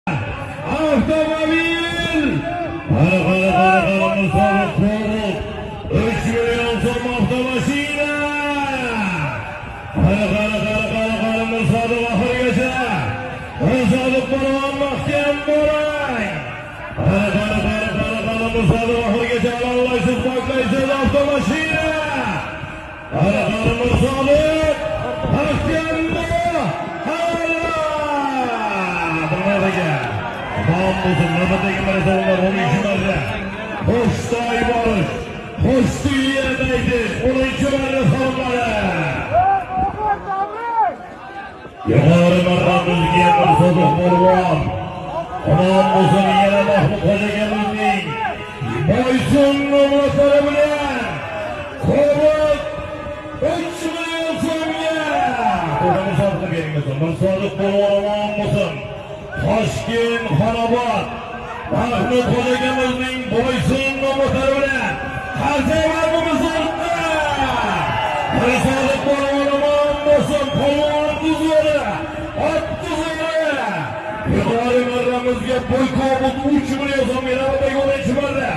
Avtomobil! Qara musobiq qo'rib, 3 million so'm avtomashina! Qara musobiq oxirigacha! Musobiq polvon mahkam bo'ling! Qara musobiq oxirigacha olollaysiz, poklaysiz avtomashina! Qara musobiq mahkam bo'ling! Tamam olsun, nöbetdeki maratonlar 12 marta. Hoştay barış, hoştu yerdeydi, 12 marta salonları. Yukarı marramızga bir so'ziq polvon. Tamam olsun, yana Mahmud Xo'jagamizning Boysun nomlari bilan Qo'rib 3 million so'mga. Qo'rib musobiqqa beringlar. Musobiq polvon omon bo'lsin. Toshkent Xonobod Mahmud Xo'jagamizning Boysun nomlari bilan Qarsavarimizni Risolat polvon omon bo'lsin, polvon tuzlari, ot tuzlari. Yuqori marramizga Boykobud 3 million so'mga navbatdagi 10 marra